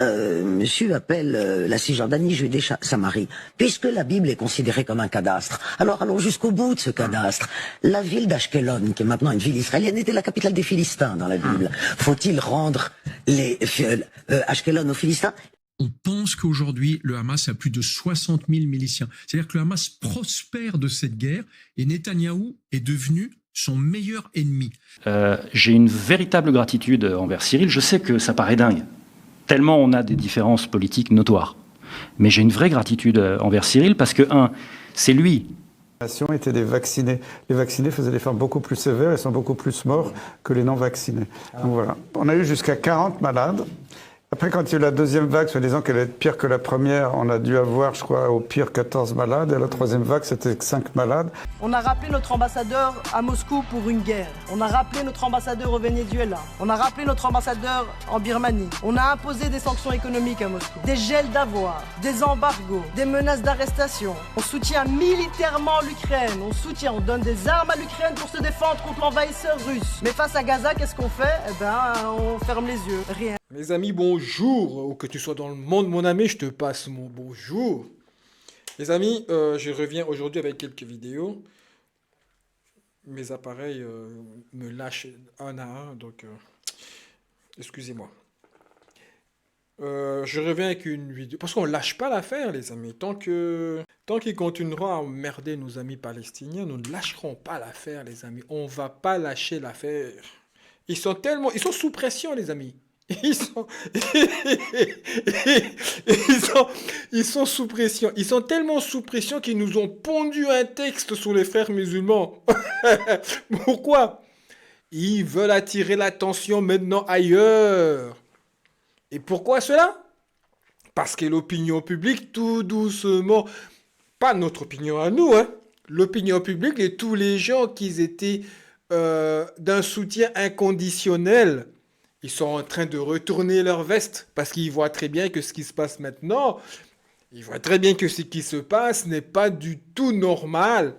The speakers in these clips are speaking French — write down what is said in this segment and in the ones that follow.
Monsieur appelle la Cisjordanie, Judée, Samarie, puisque la Bible est considérée comme un cadastre. Alors allons jusqu'au bout de ce cadastre. La ville d'Ashkelon, qui est maintenant une ville israélienne, était la capitale des Philistins dans la Bible. Faut-il rendre Ashkelon aux Philistins? On pense qu'aujourd'hui, le Hamas a plus de 60 000 miliciens. C'est-à-dire que le Hamas prospère de cette guerre et Netanyahou est devenu son meilleur ennemi. J'ai une véritable gratitude envers Cyril. Je sais que ça paraît dingue, tellement on a des différences politiques notoires. Mais j'ai une vraie gratitude envers Cyril parce que, c'est lui. Étaient des vaccinés. Les vaccinés faisaient des formes beaucoup plus sévères et sont beaucoup plus morts que les non-vaccinés. Donc voilà. On a eu jusqu'à 40 malades. Après, quand il y a eu la deuxième vague, soi-disant qu'elle allait être pire que la première, on a dû avoir, je crois, au pire 14 malades. Et la troisième vague, c'était 5 malades. On a rappelé notre ambassadeur à Moscou pour une guerre. On a rappelé notre ambassadeur au Venezuela. On a rappelé notre ambassadeur en Birmanie. On a imposé des sanctions économiques à Moscou. Des gels d'avoirs, des embargos, des menaces d'arrestation. On soutient militairement l'Ukraine. On donne des armes à l'Ukraine pour se défendre contre l'envahisseur russe. Mais face à Gaza, qu'est-ce qu'on fait? Eh ben, on ferme les yeux. Rien. Mes amis, bonjour, ou que tu sois dans le monde, mon ami, je te passe mon bonjour. Les amis, je reviens aujourd'hui avec quelques vidéos. Mes appareils me lâchent un à un, donc excusez-moi. Je reviens avec une vidéo, parce qu'on ne lâche pas l'affaire, les amis. Tant qu'ils continueront à emmerder nos amis palestiniens, nous ne lâcherons pas l'affaire, les amis. On ne va pas lâcher l'affaire. Ils sont sous pression, les amis. Ils sont sous pression. Ils sont tellement sous pression qu'ils nous ont pondu un texte sur les frères musulmans. Pourquoi? Ils veulent attirer l'attention maintenant ailleurs. Et pourquoi cela? Parce que l'opinion publique, tout doucement, pas notre opinion à nous, hein, l'opinion publique et tous les gens qui étaient d'un soutien inconditionnel, ils sont en train de retourner leur veste parce qu'ils voient très bien que ce qui se passe maintenant, ils voient très bien que ce qui se passe n'est pas du tout normal.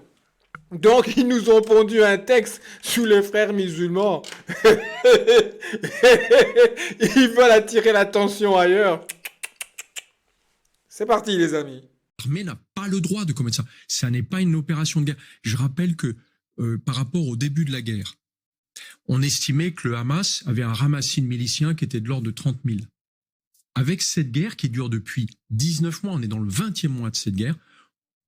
Donc, ils nous ont pondu un texte sur les frères musulmans. Ils veulent attirer l'attention ailleurs. C'est parti, les amis. L'armée n'a pas le droit de commettre ça. Ça n'est pas une opération de guerre. Je rappelle que par rapport au début de la guerre, on estimait que le Hamas avait un ramassis de miliciens qui était de l'ordre de 30 000. Avec cette guerre qui dure depuis 19 mois, on est dans le 20e mois de cette guerre,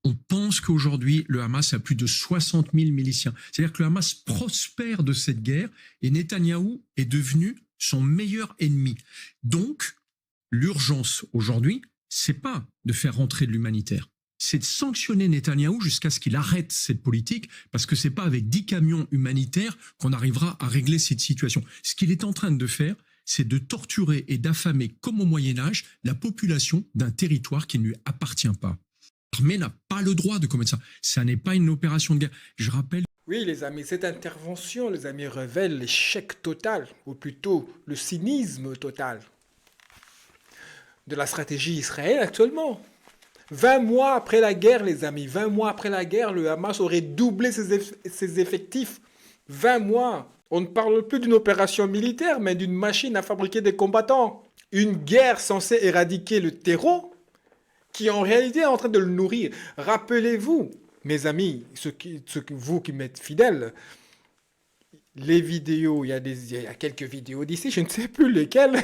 on pense qu'aujourd'hui, le Hamas a plus de 60 000 miliciens. C'est-à-dire que le Hamas prospère de cette guerre et Netanyahou est devenu son meilleur ennemi. Donc, l'urgence aujourd'hui, c'est pas de faire rentrer de l'humanitaire. C'est de sanctionner Netanyahou jusqu'à ce qu'il arrête cette politique, parce que c'est pas avec 10 camions humanitaires qu'on arrivera à régler cette situation. Ce qu'il est en train de faire, c'est de torturer et d'affamer, comme au Moyen-Âge, la population d'un territoire qui ne lui appartient pas. L'armée n'a pas le droit de commettre ça. Ça n'est pas une opération de guerre. Je rappelle... Oui, les amis, cette intervention, les amis, révèle l'échec total, ou plutôt le cynisme total de la stratégie israélienne actuellement. 20 mois après la guerre, les amis, 20 mois après la guerre, le Hamas aurait doublé ses effectifs. 20 mois. On ne parle plus d'une opération militaire, mais d'une machine à fabriquer des combattants. Une guerre censée éradiquer le terreau, qui en réalité est en train de le nourrir. Rappelez-vous, mes amis, vous qui m'êtes fidèles, les vidéos, il y a quelques vidéos d'ici, je ne sais plus lesquelles.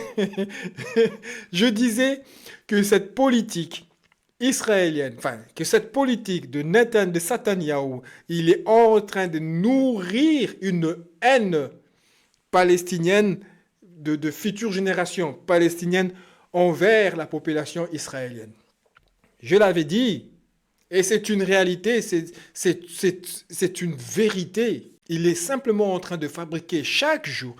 Je disais que cette politique israélienne, enfin, que cette politique de Netanyahou, il est en train de nourrir une haine palestinienne de futures générations palestiniennes envers la population israélienne. Je l'avais dit, et c'est une réalité, c'est une vérité. Il est simplement en train de fabriquer chaque jour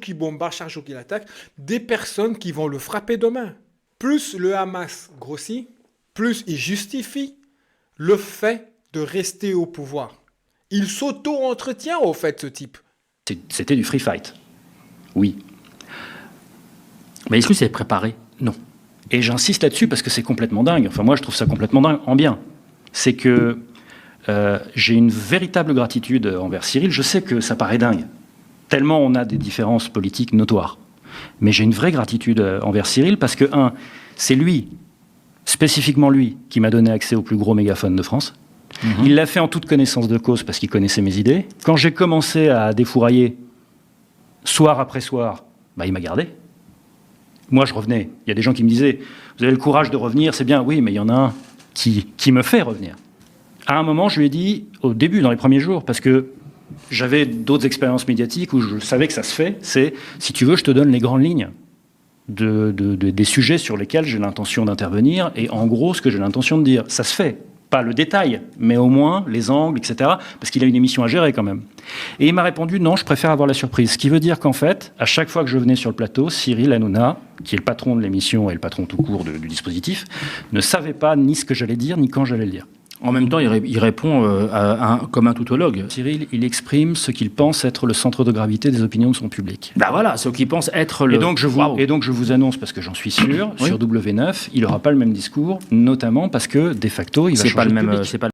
qu'il bombarde, chaque jour qu'il attaque, des personnes qui vont le frapper demain. Plus le Hamas grossit, plus il justifie le fait de rester au pouvoir. Il s'auto-entretient au fait, ce type. C'était du free fight. Oui. Mais est-ce que c'est préparé? Non. Et j'insiste là-dessus parce que c'est complètement dingue. Enfin, moi, je trouve ça complètement dingue en bien. C'est que j'ai une véritable gratitude envers Cyril. Je sais que ça paraît dingue, tellement on a des différences politiques notoires. Mais j'ai une vraie gratitude envers Cyril parce que, c'est lui, spécifiquement lui, qui m'a donné accès au plus gros mégaphone de France. Il l'a fait en toute connaissance de cause parce qu'il connaissait mes idées. Quand j'ai commencé à défourailler, soir après soir, il m'a gardé. Moi, je revenais. Il y a des gens qui me disaient « Vous avez le courage de revenir, c'est bien. » Oui, mais il y en a un qui me fait revenir. À un moment, je lui ai dit, au début, dans les premiers jours, parce que j'avais d'autres expériences médiatiques où je savais que ça se fait, c'est « Si tu veux, je te donne les grandes lignes des sujets sur lesquels j'ai l'intention d'intervenir et en gros, ce que j'ai l'intention de dire. Ça se fait. Pas le détail, mais au moins les angles, etc. Parce qu'il a une émission à gérer quand même. Et il m'a répondu, non, je préfère avoir la surprise. Ce qui veut dire qu'en fait, à chaque fois que je venais sur le plateau, Cyril Hanouna, qui est le patron de l'émission et le patron tout court du dispositif, ne savait pas ni ce que j'allais dire, ni quand j'allais le dire. En même temps, il répond comme un tautologue. Cyril, il exprime ce qu'il pense être le centre de gravité des opinions de son public. Voilà, ce qu'il pense être le... Et donc je vous annonce, parce que j'en suis sûr, sur W9, il n'aura pas le même discours, notamment parce que, de facto, il va changer de public. C'est pas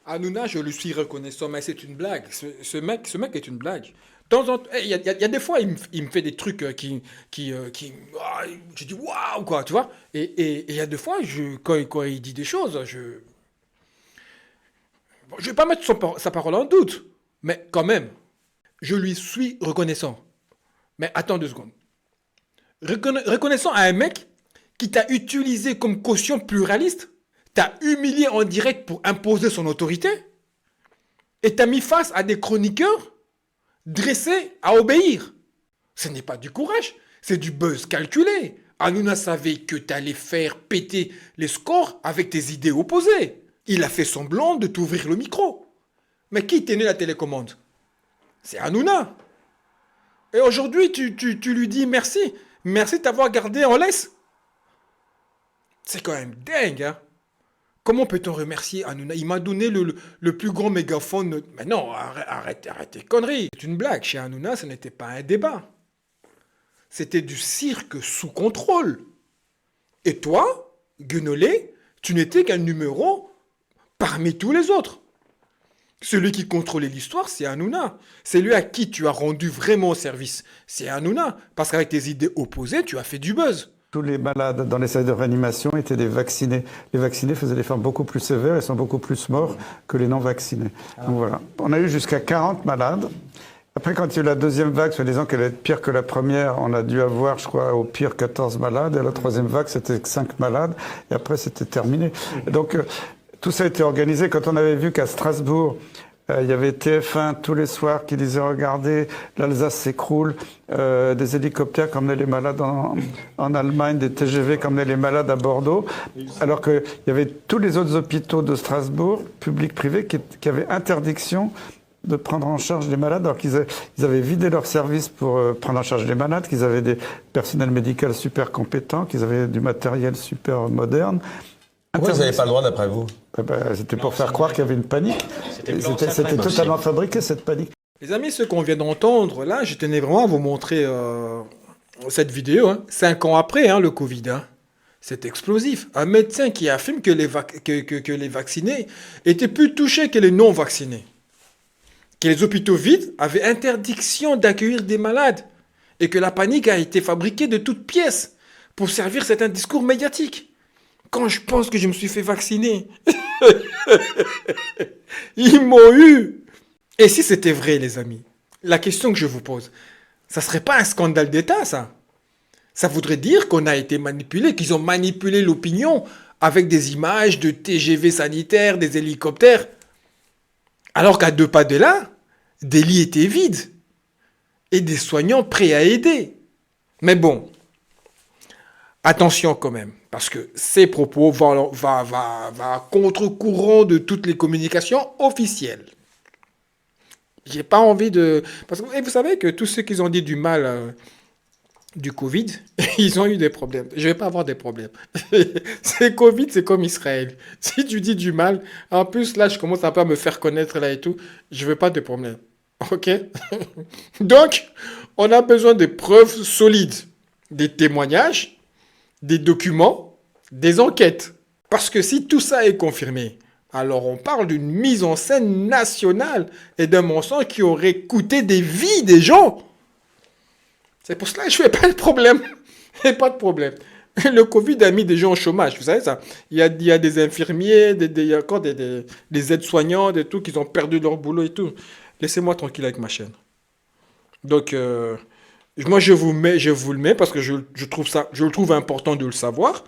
Hanouna, je lui suis reconnaissant, mais c'est une blague. Ce mec est une blague. De temps en temps, il y a des fois, il me fait des trucs je dis waouh, quoi, tu vois. Et il y a des fois, quand il dit des choses, je vais pas mettre sa parole en doute, mais quand même, je lui suis reconnaissant. Mais attends 2 secondes. Reconnaissant à un mec qui t'a utilisé comme caution pluraliste, t'a humilié en direct pour imposer son autorité, et t'a mis face à des chroniqueurs dressés à obéir. Ce n'est pas du courage, c'est du buzz calculé. Hanouna savait que t'allais faire péter les scores avec tes idées opposées. Il a fait semblant de t'ouvrir le micro. Mais qui tenait la télécommande? C'est Hanouna. Et aujourd'hui, tu lui dis merci. Merci de t'avoir gardé en laisse. C'est quand même dingue, hein. Comment peut-on remercier Hanouna? Il m'a donné le plus grand mégaphone. Mais non, arrête tes conneries. C'est une blague. Chez Hanouna, ce n'était pas un débat. C'était du cirque sous contrôle. Et toi, Guenolé, tu n'étais qu'un numéro parmi tous les autres. Celui qui contrôlait l'histoire, c'est Hanouna. C'est lui à qui tu as rendu vraiment service. C'est Hanouna. Parce qu'avec tes idées opposées, tu as fait du buzz. Tous les malades dans les salles de réanimation étaient des vaccinés. Les vaccinés faisaient des formes beaucoup plus sévères et sont beaucoup plus morts que les non-vaccinés. Donc voilà. On a eu jusqu'à 40 malades. Après, quand il y a eu la deuxième vague, soi-disant qu'elle allait être pire que la première, on a dû avoir, je crois, au pire 14 malades. Et la troisième vague, c'était 5 malades. Et après, c'était terminé. Donc, tout ça a été organisé. Quand on avait vu qu'à Strasbourg, il y avait TF1 tous les soirs qui disait « Regardez, l'Alsace s'écroule », des hélicoptères qui emmenaient les malades en Allemagne, des TGV qui emmenaient les malades à Bordeaux, alors qu'il y avait tous les autres hôpitaux de Strasbourg, publics, privés, qui avaient interdiction de prendre en charge les malades, alors qu'ils avaient vidé leurs services pour prendre en charge les malades, qu'ils avaient des personnels médicaux super compétents, qu'ils avaient du matériel super moderne. Pourquoi vous n'avez pas le droit, d'après vous? C'était pour faire croire qu'il y avait une panique. C'était totalement fabriqué, cette panique. Les amis, ce qu'on vient d'entendre, là, je tenais vraiment à vous montrer cette vidéo. 5 ans après le Covid. C'est explosif. Un médecin qui affirme que les vaccinés étaient plus touchés que les non-vaccinés. Que les hôpitaux vides avaient interdiction d'accueillir des malades. Et que la panique a été fabriquée de toutes pièces pour servir certains discours médiatiques. Quand je pense que je me suis fait vacciner, ils m'ont eu. Et si c'était vrai, les amis, la question que je vous pose, ça serait pas un scandale d'État, ça? Ça voudrait dire qu'on a été manipulé, qu'ils ont manipulé l'opinion avec des images de TGV sanitaires, des hélicoptères. Alors qu'à 2 pas de là, des lits étaient vides et des soignants prêts à aider. Mais bon, attention quand même, parce que ces propos vont à contre-courant de toutes les communications officielles. J'ai pas envie de... Parce que vous savez que tous ceux qui ont dit du mal du Covid, ils ont eu des problèmes. Je vais pas avoir des problèmes. C'est Covid, c'est comme Israël. Si tu dis du mal, en plus là, je commence un peu à me faire connaître là et tout, je veux pas de problème. Ok? Donc, on a besoin de preuves solides, des témoignages, des documents, des enquêtes. Parce que si tout ça est confirmé, alors on parle d'une mise en scène nationale et d'un mensonge qui aurait coûté des vies des gens. C'est pour cela que je ne fais pas le problème. Il n'y a pas de problème. Le Covid a mis des gens au chômage, vous savez ça. Il y a des infirmiers, il y a encore des aides-soignants, des tout, qui ont perdu leur boulot et tout. Laissez-moi tranquille avec ma chaîne. Donc, moi, je vous le mets parce que je le trouve important de le savoir.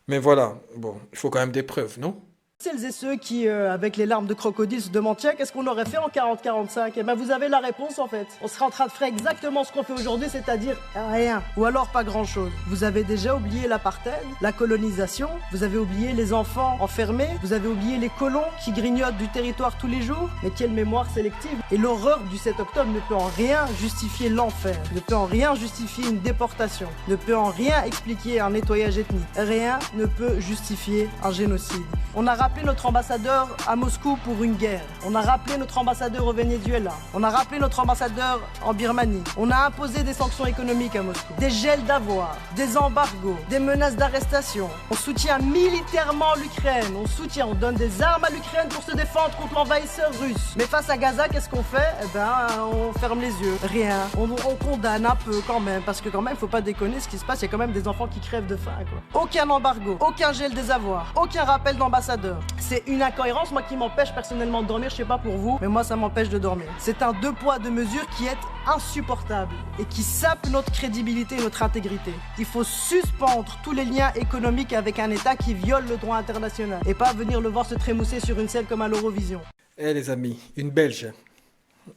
Mais voilà, bon, il faut quand même des preuves, non? Celles et ceux qui, avec les larmes de crocodile, se demandent tiens, qu'est-ce qu'on aurait fait en 40-45? Eh ben, vous avez la réponse en fait. On serait en train de faire exactement ce qu'on fait aujourd'hui, c'est-à-dire rien, ou alors pas grand-chose. Vous avez déjà oublié l'apartheid, la colonisation, vous avez oublié les enfants enfermés, vous avez oublié les colons qui grignotent du territoire tous les jours. Mais quelle mémoire sélective! Et l'horreur du 7 octobre ne peut en rien justifier l'enfer, ne peut en rien justifier une déportation, ne peut en rien expliquer un nettoyage ethnique. Rien ne peut justifier un génocide. On a rappelé notre ambassadeur à Moscou pour une guerre. On a rappelé notre ambassadeur au Venezuela. On a rappelé notre ambassadeur en Birmanie. On a imposé des sanctions économiques à Moscou. Des gels d'avoirs, des embargos, des menaces d'arrestation. On soutient militairement l'Ukraine. On donne des armes à l'Ukraine pour se défendre contre l'envahisseur russe. Mais face à Gaza, qu'est-ce qu'on fait? Eh ben, on ferme les yeux. Rien. On condamne un peu quand même. Parce que quand même, faut pas déconner ce qui se passe. Il y a quand même des enfants qui crèvent de faim, quoi. Aucun embargo, aucun gel des avoirs, aucun rappel d'ambassadeur. C'est une incohérence, moi, qui m'empêche personnellement de dormir. Je sais pas pour vous, mais moi, ça m'empêche de dormir. C'est un deux poids, deux mesures qui est insupportable et qui sape notre crédibilité et notre intégrité. Il faut suspendre tous les liens économiques avec un État qui viole le droit international et pas venir le voir se trémousser sur une scène comme à l'Eurovision. Eh les amis, une Belge.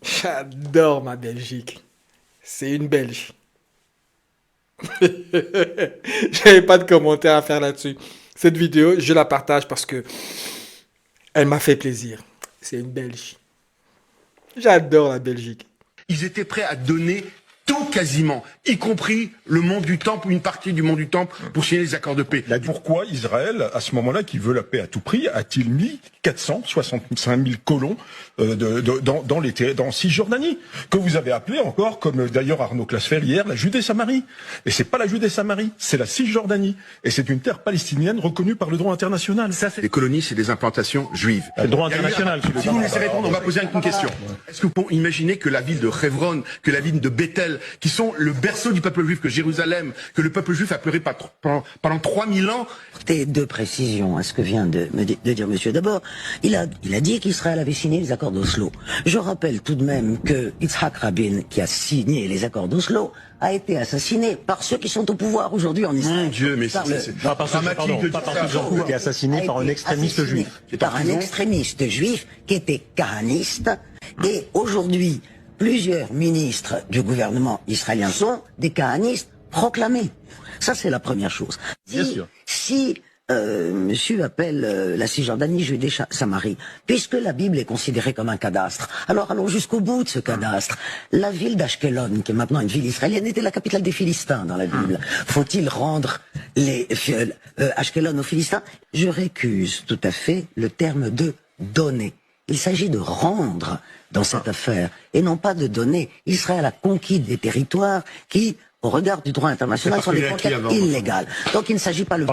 J'adore ma Belgique. C'est une Belge. J'avais pas de commentaire à faire là-dessus. Cette vidéo, je la partage parce que elle m'a fait plaisir. C'est une Belge. J'adore la Belgique. Ils étaient prêts à donner tout quasiment, y compris le monde du temple ou une partie du monde du temple pour signer les accords de paix. Pourquoi Israël, à ce moment-là, qui veut la paix à tout prix, a-t-il mis 465 000 colons dans Cisjordanie, que vous avez appelé encore, comme d'ailleurs Arnaud Clasfer hier, la Judée-Samarie. Et c'est pas la Judée-Samarie, c'est la Cisjordanie. Et c'est une terre palestinienne reconnue par le droit international. Ça, c'est des colonies, c'est des implantations juives. Le droit international. Si vous me laissez répondre, on va poser une question. Est-ce que vous pouvez imaginer que la ville de Hebron, que la ville de Bethel, qui sont le berceau du peuple juif, que Jérusalem, que le peuple juif a pleuré pendant 3000 ans. Deux précisions à ce que vient de dire monsieur. D'abord, il a dit qu'Israël avait signé les accords d'Oslo. Je rappelle tout de même que Yitzhak Rabin, qui a signé les accords d'Oslo, a été assassiné par ceux qui sont au pouvoir aujourd'hui en Israël. Mon Dieu, mais c'est dramatique de dire ça. Qui a été assassiné par un extrémiste juif. Par un extrémiste juif qui était kahaniste. Et aujourd'hui, plusieurs ministres du gouvernement israélien sont des kahanistes proclamés. Ça, c'est la première chose. Bien sûr. Si monsieur appelle la Cisjordanie Judée-Samarie, puisque la Bible est considérée comme un cadastre, alors allons jusqu'au bout de ce cadastre. La ville d'Ashkelon, qui est maintenant une ville israélienne, était la capitale des Philistins dans la Bible. Faut-il rendre Ashkelon aux Philistins? Je récuse tout à fait le terme de donner. Il s'agit de rendre dans cette affaire, et non pas de donner. Israël a conquis des territoires qui, au regard du droit international, sont des conquêtes illégales. Donc il ne s'agit pas de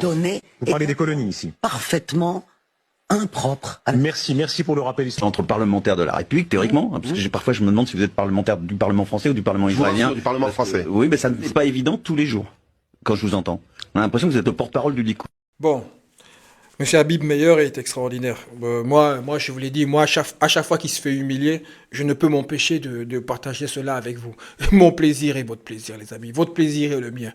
donner. Vous parlez des colonies ici. Parfaitement impropre. Merci pour le rappel. Entre parlementaires de la République, théoriquement, parce que parfois je me demande si vous êtes parlementaire du Parlement français ou du Parlement israélien. Du Parlement français. Oui, mais ça n'est pas évident tous les jours, quand je vous entends. On a l'impression que vous êtes le porte-parole du Likoud. Bon, Monsieur Habib Meyer est extraordinaire. Moi, je vous l'ai dit, moi, à chaque fois qu'il se fait humilier, je ne peux m'empêcher de partager cela avec vous. Mon plaisir est votre plaisir, les amis. Votre plaisir est le mien.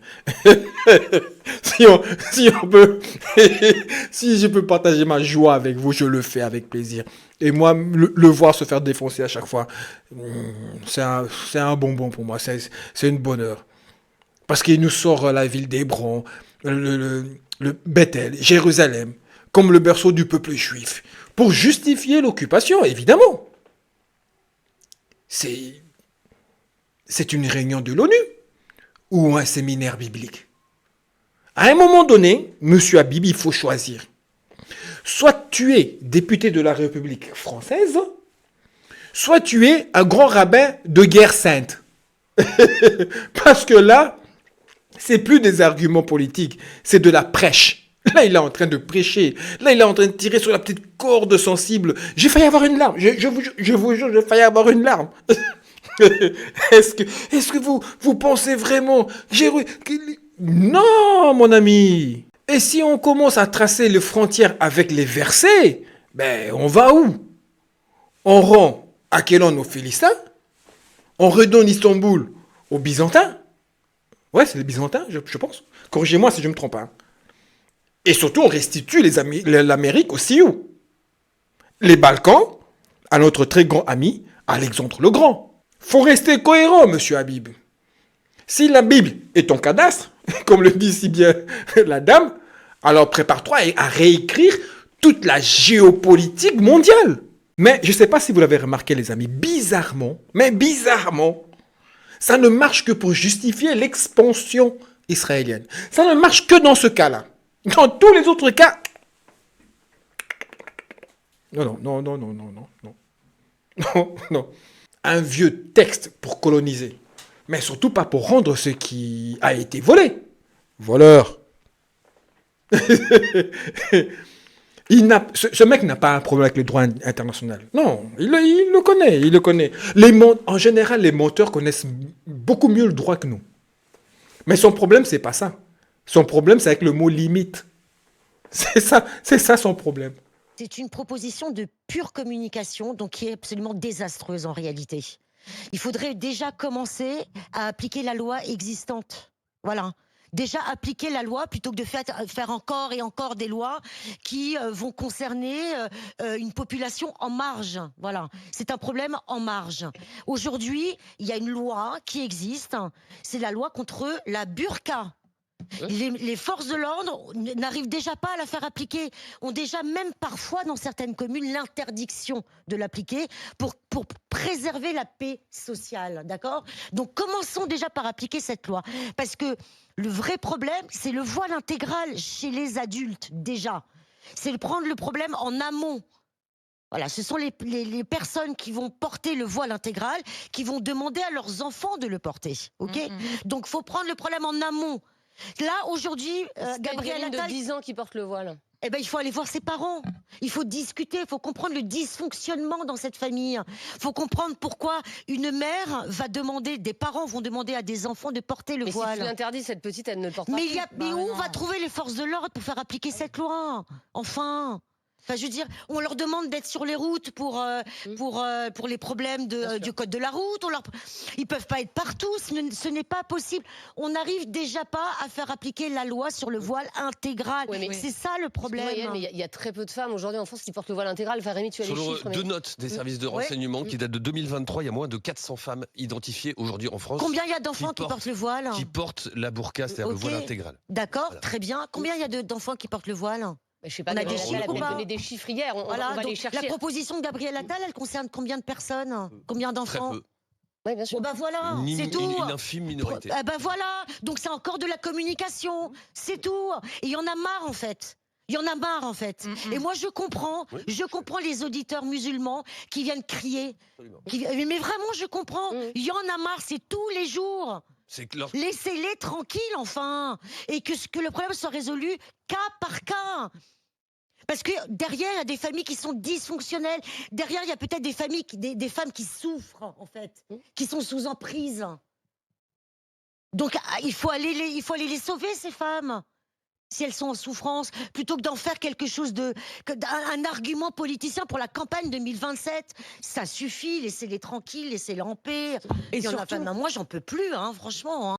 si je peux partager ma joie avec vous, je le fais avec plaisir. Et moi, le voir se faire défoncer à chaque fois, c'est un bonbon pour moi. C'est une bonheur. Parce qu'il nous sort la ville d'Hébron, le Bethel, Jérusalem, comme le berceau du peuple juif, pour justifier l'occupation, évidemment. C'est une réunion de l'ONU ou un séminaire biblique. À un moment donné, monsieur Habib, il faut choisir. Soit tu es député de la République française, soit tu es un grand rabbin de guerre sainte. Parce que là, c'est plus des arguments politiques, c'est de la prêche. Là, il est en train de prêcher. Là, il est en train de tirer sur la petite corde sensible. J'ai failli avoir une larme. Je vous jure, j'ai failli avoir une larme. Est-ce que vous pensez vraiment Non, mon ami. Et si on commence à tracer les frontières avec les versets, ben on va où? On rend Achelon aux Philistins? On redonne Istanbul aux Byzantins? Ouais, c'est les Byzantins, je pense. Corrigez-moi si je me trompe. Hein. Et surtout, on restitue l'Amérique aux Sioux. Les Balkans à notre très grand ami Alexandre le Grand. Faut rester cohérent, monsieur Habib. Si la Bible est ton cadastre, comme le dit si bien la dame, alors prépare-toi à réécrire toute la géopolitique mondiale. Mais je ne sais pas si vous l'avez remarqué, les amis, bizarrement, ça ne marche que pour justifier l'expansion israélienne. Ça ne marche que dans ce cas-là. Dans tous les autres cas... Non. Un vieux texte pour coloniser. Mais surtout pas pour rendre ce qui a été volé. Voleur. Ce mec n'a pas un problème avec le droit international. Non, il le connaît. En général, les menteurs connaissent beaucoup mieux le droit que nous. Mais son problème, c'est pas ça. Son problème, c'est avec le mot limite. C'est ça son problème. C'est une proposition de pure communication, donc qui est absolument désastreuse en réalité. Il faudrait déjà commencer à appliquer la loi existante. Voilà. Déjà appliquer la loi plutôt que de faire encore et encore des lois qui vont concerner une population en marge. Voilà, c'est un problème en marge. Aujourd'hui, il y a une loi qui existe, c'est la loi contre la burqa. Les forces de l'ordre n'arrivent déjà pas à la faire appliquer, ont déjà même parfois dans certaines communes l'interdiction de l'appliquer pour préserver la paix sociale, d'accord? Donc commençons déjà par appliquer cette loi, parce que le vrai problème, c'est le voile intégral chez les adultes déjà. C'est de prendre le problème en amont. Voilà, ce sont les personnes qui vont porter le voile intégral, qui vont demander à leurs enfants de le porter, ok? Donc faut prendre le problème en amont. Là, aujourd'hui, Gabriel Attal... de 10 ans qui porte le voile. Eh ben, il faut aller voir ses parents. Il faut discuter, il faut comprendre le dysfonctionnement dans cette famille. Il faut comprendre pourquoi une mère des parents vont demander à des enfants de porter le voile. Mais si tu l'interdis, cette petite, elle ne le porte pas. Mais où on va trouver les forces de l'ordre pour faire appliquer cette loi? Enfin... Enfin, je veux dire, on leur demande d'être sur les routes pour les problèmes du code de la route. Ils peuvent pas être partout, ce n'est pas possible. On n'arrive déjà pas à faire appliquer la loi sur le voile intégral. Oui, c'est ça le problème. Il y a très peu de femmes aujourd'hui en France qui portent le voile intégral. Enfin, Rémi, tu as les chiffres. Selon deux notes des services de renseignement qui datent de 2023, il y a moins de 400 femmes identifiées aujourd'hui en France. Combien il y a d'enfants qui portent le voile? Qui portent la burqa, c'est-à-dire le voile intégral. D'accord, voilà. Très bien. Combien il y a d'enfants qui portent le voile? Je sais pas, on a des chiffres, on a donné des chiffres hier, on va les chercher. La proposition de Gabriel Attal, elle concerne combien de personnes? Combien d'enfants? Très peu. Oui, bien sûr. Bon, ben voilà, c'est tout. Une infime minorité. Ben voilà, donc c'est encore de la communication, c'est tout. Et il y en a marre en fait. Il y en a marre en fait. Et moi je comprends les auditeurs musulmans qui viennent crier. Mais vraiment je comprends. Il y en a marre, c'est tous les jours. Laissez-les tranquilles enfin. Et que le problème soit résolu cas par cas. Parce que derrière, il y a des familles qui sont dysfonctionnelles. Derrière, il y a peut-être des familles, des femmes qui souffrent, en fait, qui sont sous emprise. Donc, il faut aller les sauver, ces femmes, si elles sont en souffrance, plutôt que d'en faire quelque chose un argument politicien pour la campagne 2027. Ça suffit, laissez-les tranquilles, laissez-les en paix. Et surtout, moi, j'en peux plus, hein, franchement. Hein.